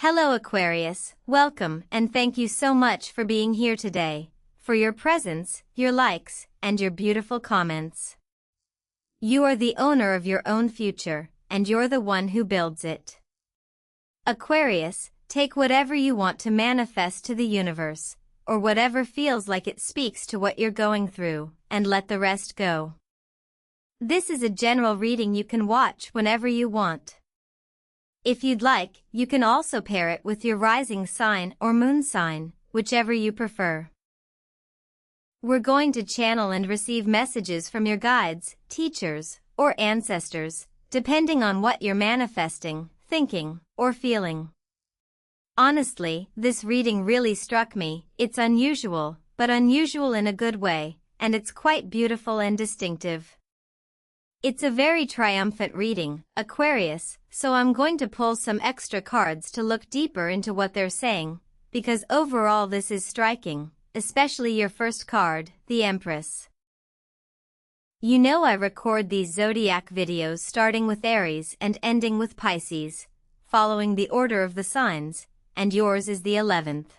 Hello Aquarius, welcome and thank you so much for being here today, for your presence, your likes, and your beautiful comments. You are the owner of your own future, and you're the one who builds it. Aquarius, take whatever you want to manifest to the universe, or whatever feels like it speaks to what you're going through, and let the rest go. This is a general reading you can watch whenever you want. If you'd like, you can also pair it with your rising sign or moon sign, whichever you prefer. We're going to channel and receive messages from your guides, teachers, or ancestors, depending on what you're manifesting, thinking, or feeling. Honestly, this reading really struck me. It's unusual, but unusual in a good way, and it's quite beautiful and distinctive. It's a very triumphant reading, Aquarius, so I'm going to pull some extra cards to look deeper into what they're saying, because overall this is striking, especially your first card, the Empress. You know I record these zodiac videos starting with Aries and ending with Pisces, following the order of the signs, and yours is the 11th.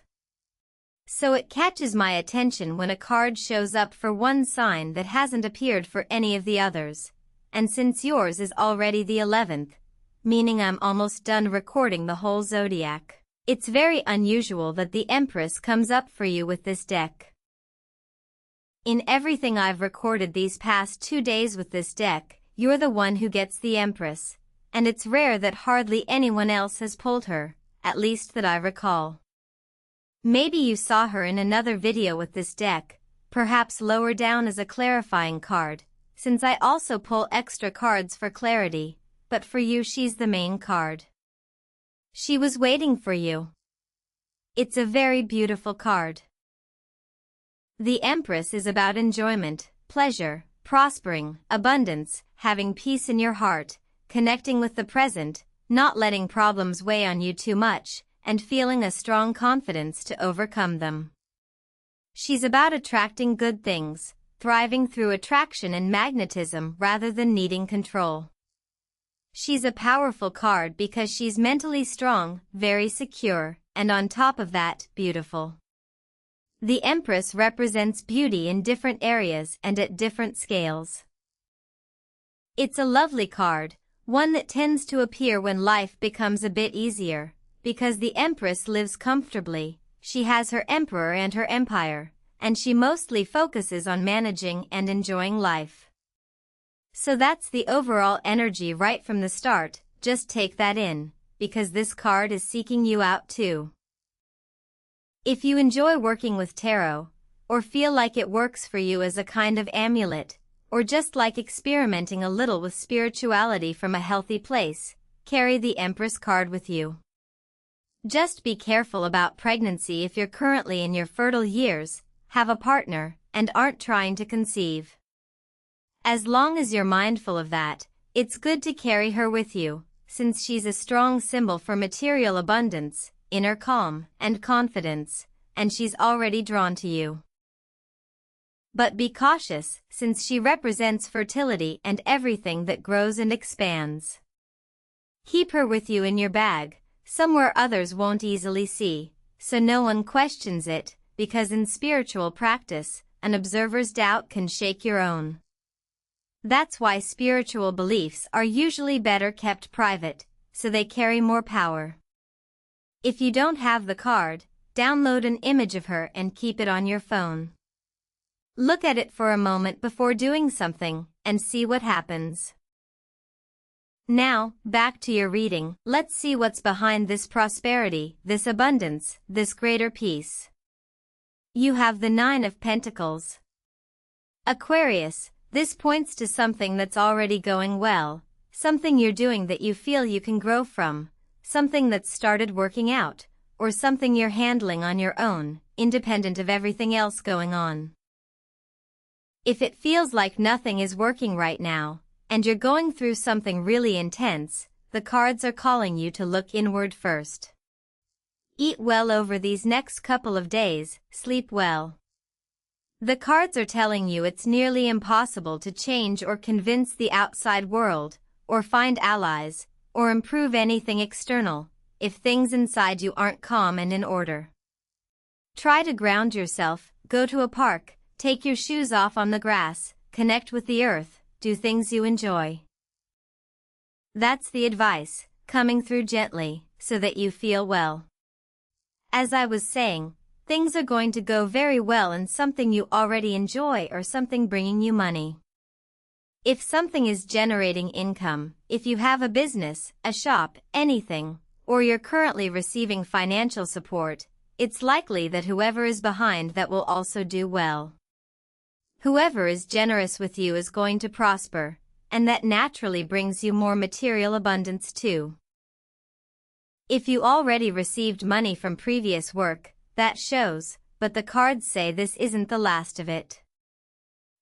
So it catches my attention when a card shows up for one sign that hasn't appeared for any of the others. And since yours is already the 11th, meaning I'm almost done recording the whole zodiac, it's very unusual that the Empress comes up for you with this deck. In everything I've recorded these past 2 days with this deck, you're the one who gets the Empress, and it's rare that hardly anyone else has pulled her, at least that I recall. Maybe you saw her in another video with this deck, perhaps lower down as a clarifying card, since I also pull extra cards for clarity, but for you she's the main card. She was waiting for you. It's a very beautiful card. The Empress is about enjoyment, pleasure, prospering, abundance, having peace in your heart, connecting with the present, not letting problems weigh on you too much, and feeling a strong confidence to overcome them. She's about attracting good things, thriving through attraction and magnetism rather than needing control. She's a powerful card because she's mentally strong, very secure, and on top of that, beautiful. The Empress represents beauty in different areas and at different scales. It's a lovely card, one that tends to appear when life becomes a bit easier, because the Empress lives comfortably, she has her emperor and her empire, and she mostly focuses on managing and enjoying life. So that's the overall energy right from the start, just take that in, because this card is seeking you out too. If you enjoy working with tarot, or feel like it works for you as a kind of amulet, or just like experimenting a little with spirituality from a healthy place, carry the Empress card with you. Just be careful about pregnancy if you're currently in your fertile years, have a partner, and aren't trying to conceive. As long as you're mindful of that, it's good to carry her with you, since she's a strong symbol for material abundance, inner calm, and confidence, and she's already drawn to you. But be cautious, since she represents fertility and everything that grows and expands. Keep her with you in your bag, somewhere others won't easily see, so no one questions it, because in spiritual practice, an observer's doubt can shake your own. That's why spiritual beliefs are usually better kept private, so they carry more power. If you don't have the card, download an image of her and keep it on your phone. Look at it for a moment before doing something, and see what happens. Now, back to your reading, let's see what's behind this prosperity, this abundance, this greater peace. You have the 9 of Pentacles. Aquarius, this points to something that's already going well, something you're doing that you feel you can grow from, something that's started working out, or something you're handling on your own, independent of everything else going on. If it feels like nothing is working right now, and you're going through something really intense, the cards are calling you to look inward first. Eat well over these next couple of days, sleep well. The cards are telling you it's nearly impossible to change or convince the outside world, or find allies, or improve anything external, if things inside you aren't calm and in order. Try to ground yourself, go to a park, take your shoes off on the grass, connect with the earth, do things you enjoy. That's the advice, coming through gently, so that you feel well. As I was saying, things are going to go very well in something you already enjoy or something bringing you money. If something is generating income, if you have a business, a shop, anything, or you're currently receiving financial support, it's likely that whoever is behind that will also do well. Whoever is generous with you is going to prosper, and that naturally brings you more material abundance too. If you already received money from previous work, that shows, but the cards say this isn't the last of it.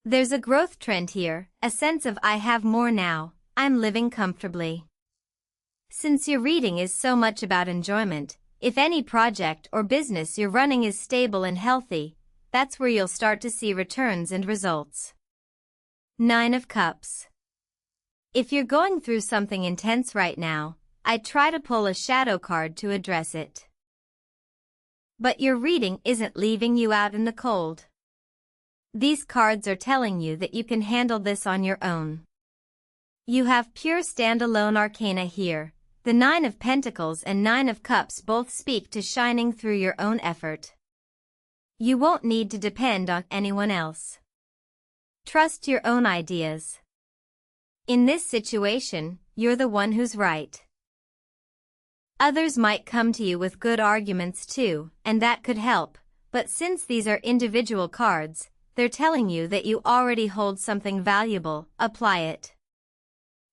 There's a growth trend here, a sense of I have more now, I'm living comfortably. Since your reading is so much about enjoyment, if any project or business you're running is stable and healthy, that's where you'll start to see returns and results. 9 of Cups. If you're going through something intense right now, I'd try to pull a shadow card to address it. But your reading isn't leaving you out in the cold. These cards are telling you that you can handle this on your own. You have pure standalone arcana here. The 9 of Pentacles and 9 of Cups both speak to shining through your own effort. You won't need to depend on anyone else. Trust your own ideas. In this situation, you're the one who's right. Others might come to you with good arguments too, and that could help, but since these are individual cards, they're telling you that you already hold something valuable, apply it.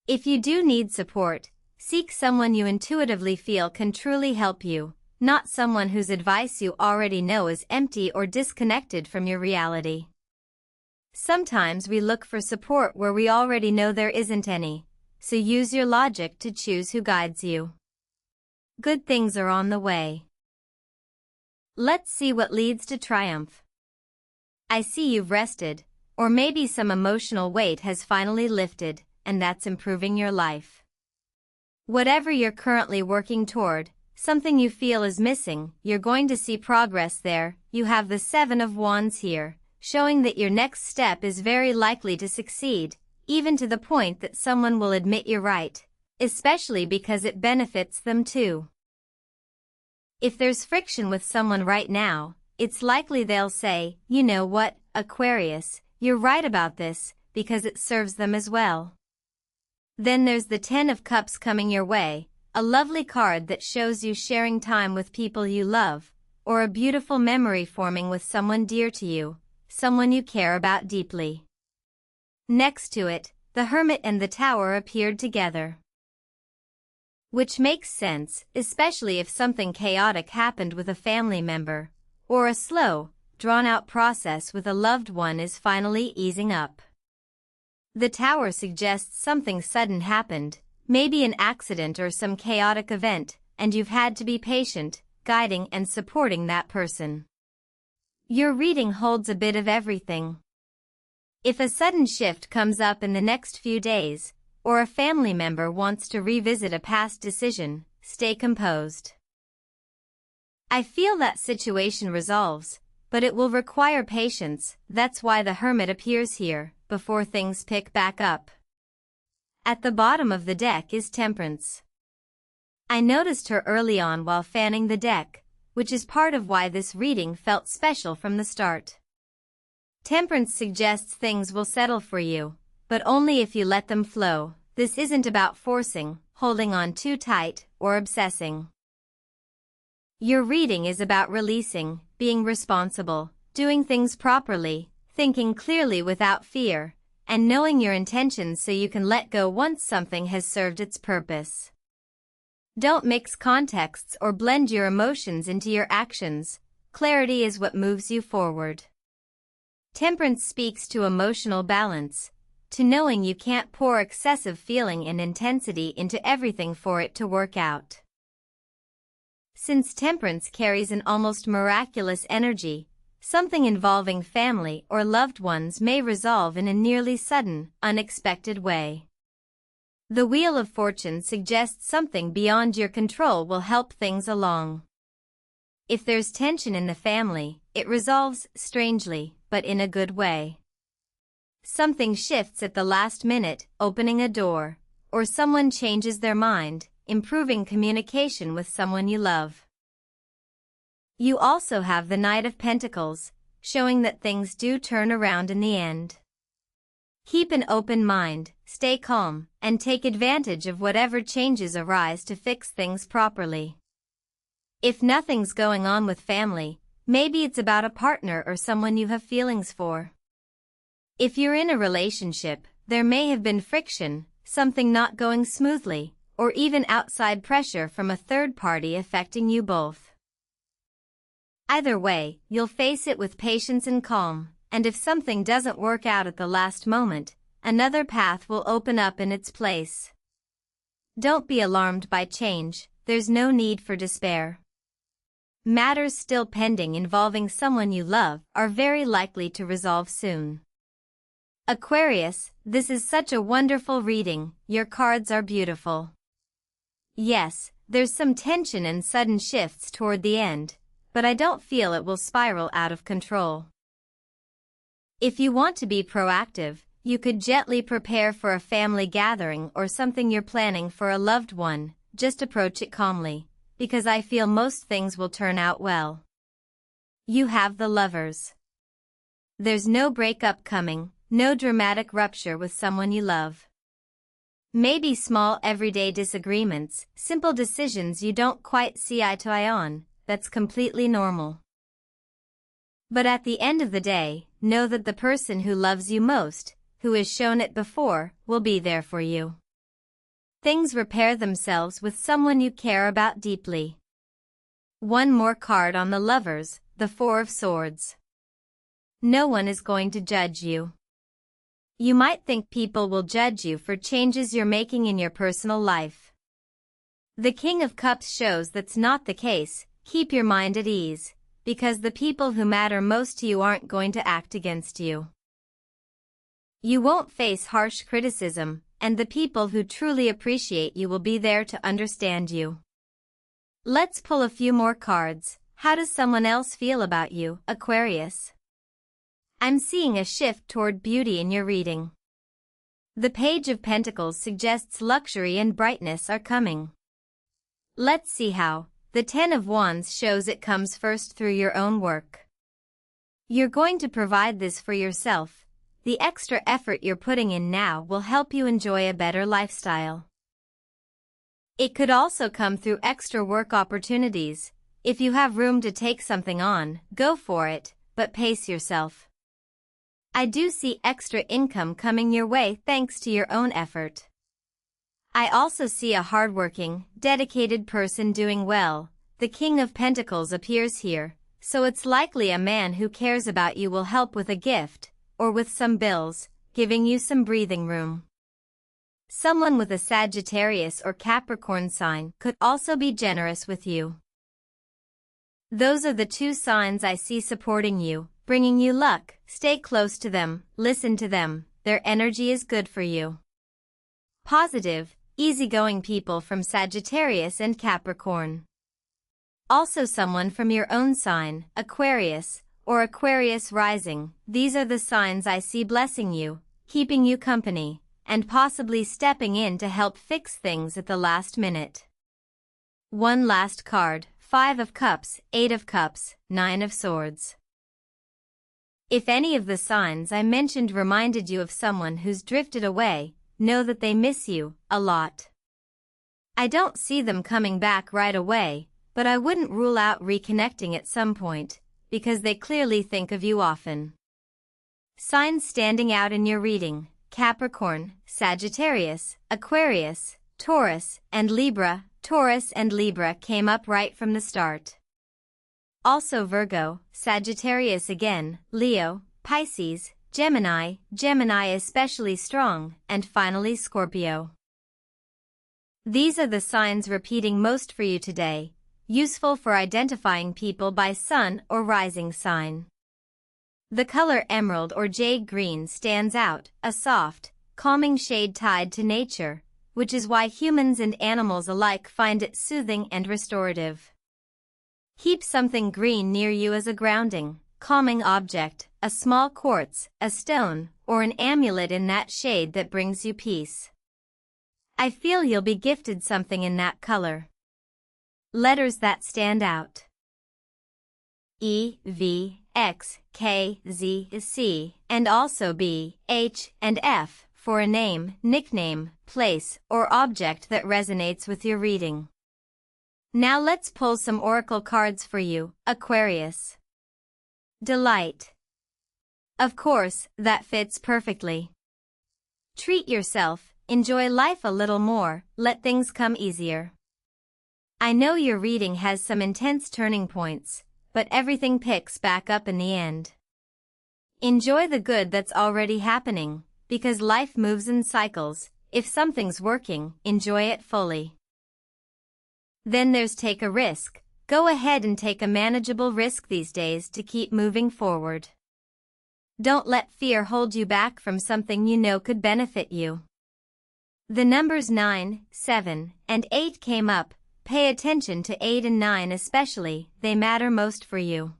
If you do need support, seek someone you intuitively feel can truly help you, not someone whose advice you already know is empty or disconnected from your reality. Sometimes we look for support where we already know there isn't any, so use your logic to choose who guides you. Good things are on the way. Let's see what leads to triumph. I see you've rested, or maybe some emotional weight has finally lifted, and that's improving your life. Whatever you're currently working toward, something you feel is missing, you're going to see progress there. You have the 7 of Wands here, showing that your next step is very likely to succeed, even to the point that someone will admit you're right, especially because it benefits them too. If there's friction with someone right now, it's likely they'll say, you know what, Aquarius, you're right about this, because it serves them as well. Then there's the 10 of Cups coming your way, a lovely card that shows you sharing time with people you love, or a beautiful memory forming with someone dear to you, someone you care about deeply. Next to it, the Hermit and the Tower appeared together. Which makes sense, especially if something chaotic happened with a family member, or a slow, drawn-out process with a loved one is finally easing up. The Tower suggests something sudden happened, maybe an accident or some chaotic event, and you've had to be patient, guiding and supporting that person. Your reading holds a bit of everything. If a sudden shift comes up in the next few days, or a family member wants to revisit a past decision, stay composed. I feel that situation resolves, but it will require patience. That's why the Hermit appears here, before things pick back up. At the bottom of the deck is Temperance. I noticed her early on while fanning the deck, which is part of why this reading felt special from the start. Temperance suggests things will settle for you, but only if you let them flow. This isn't about forcing, holding on too tight, or obsessing. Your reading is about releasing, being responsible, doing things properly, thinking clearly without fear, and knowing your intentions so you can let go once something has served its purpose. Don't mix contexts or blend your emotions into your actions. Clarity is what moves you forward. Temperance speaks to emotional balance, to knowing you can't pour excessive feeling and intensity into everything for it to work out. Since Temperance carries an almost miraculous energy, something involving family or loved ones may resolve in a nearly sudden, unexpected way. The Wheel of Fortune suggests something beyond your control will help things along. If there's tension in the family, it resolves strangely, but in a good way. Something shifts at the last minute, opening a door, or someone changes their mind, improving communication with someone you love. You also have the Knight of Pentacles, showing that things do turn around in the end. Keep an open mind, stay calm, and take advantage of whatever changes arise to fix things properly. If nothing's going on with family, maybe it's about a partner or someone you have feelings for. If you're in a relationship, there may have been friction, something not going smoothly, or even outside pressure from a third party affecting you both. Either way, you'll face it with patience and calm, and if something doesn't work out at the last moment, another path will open up in its place. Don't be alarmed by change, there's no need for despair. Matters still pending involving someone you love are very likely to resolve soon. Aquarius, this is such a wonderful reading, your cards are beautiful. Yes, there's some tension and sudden shifts toward the end, but I don't feel it will spiral out of control. If you want to be proactive, you could gently prepare for a family gathering or something you're planning for a loved one, just approach it calmly, because I feel most things will turn out well. You have the Lovers. There's no breakup coming, no dramatic rupture with someone you love. Maybe small everyday disagreements, simple decisions you don't quite see eye to eye on, that's completely normal. But at the end of the day, know that the person who loves you most, who has shown it before, will be there for you. Things repair themselves with someone you care about deeply. One more card on the Lovers, the Four of Swords. No one is going to judge you. You might think people will judge you for changes you're making in your personal life. The King of Cups shows that's not the case. Keep your mind at ease, because the people who matter most to you aren't going to act against you. You won't face harsh criticism, and the people who truly appreciate you will be there to understand you. Let's pull a few more cards. How does someone else feel about you, Aquarius? I'm seeing a shift toward beauty in your reading. The Page of Pentacles suggests luxury and brightness are coming. Let's see how. The Ten of Wands shows it comes first through your own work. You're going to provide this for yourself. The extra effort you're putting in now will help you enjoy a better lifestyle. It could also come through extra work opportunities. If you have room to take something on, go for it, but pace yourself. I do see extra income coming your way thanks to your own effort. I also see a hardworking, dedicated person doing well. The King of Pentacles appears here, so it's likely a man who cares about you will help with a gift, or with some bills, giving you some breathing room. Someone with a Sagittarius or Capricorn sign could also be generous with you. Those are the two signs I see supporting you, bringing you luck. Stay close to them, listen to them, their energy is good for you. Positive, easygoing people from Sagittarius and Capricorn. Also someone from your own sign, Aquarius, or Aquarius rising. These are the signs I see blessing you, keeping you company, and possibly stepping in to help fix things at the last minute. One last card, Five of Cups, Eight of Cups, Nine of Swords. If any of the signs I mentioned reminded you of someone who's drifted away, know that they miss you a lot. I don't see them coming back right away, but I wouldn't rule out reconnecting at some point, because they clearly think of you often. Signs standing out in your reading: Capricorn, Sagittarius, Aquarius, Taurus, and Libra. Taurus and Libra came up right from the start. Also Virgo, Sagittarius again, Leo, Pisces, Gemini especially strong, and finally Scorpio. These are the signs repeating most for you today, useful for identifying people by sun or rising sign. The color emerald or jade green stands out, a soft, calming shade tied to nature, which is why humans and animals alike find it soothing and restorative. Keep something green near you as a grounding, calming object, a small quartz, a stone, or an amulet in that shade that brings you peace. I feel you'll be gifted something in that color. Letters that stand out: E, V, X, K, Z, C, and also B, H, and F for a name, nickname, place, or object that resonates with your reading. Now let's pull some oracle cards for you, Aquarius. Delight. Of course, that fits perfectly. Treat yourself, enjoy life a little more, let things come easier. I know your reading has some intense turning points, but everything picks back up in the end. Enjoy the good that's already happening, because life moves in cycles. If something's working, enjoy it fully. Then there's take a risk. Go ahead and take a manageable risk these days to keep moving forward. Don't let fear hold you back from something you know could benefit you. The numbers 9, 7, and 8 came up. Pay attention to 8 and 9 especially, they matter most for you.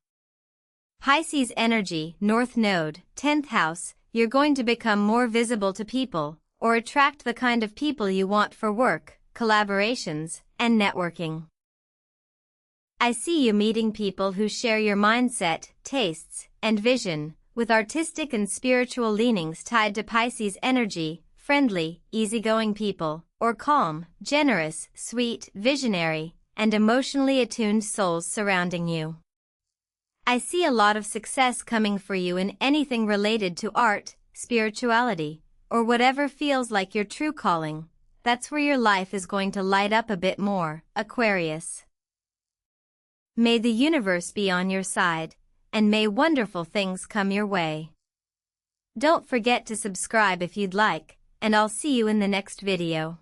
Pisces energy, North Node, 10th house, you're going to become more visible to people, or attract the kind of people you want for work, collaborations, and networking. I see you meeting people who share your mindset, tastes, and vision, with artistic and spiritual leanings tied to Pisces energy, friendly, easygoing people, or calm, generous, sweet, visionary, and emotionally attuned souls surrounding you. I see a lot of success coming for you in anything related to art, spirituality, or whatever feels like your true calling. That's where your life is going to light up a bit more, Aquarius. May the universe be on your side, and may wonderful things come your way. Don't forget to subscribe if you'd like, and I'll see you in the next video.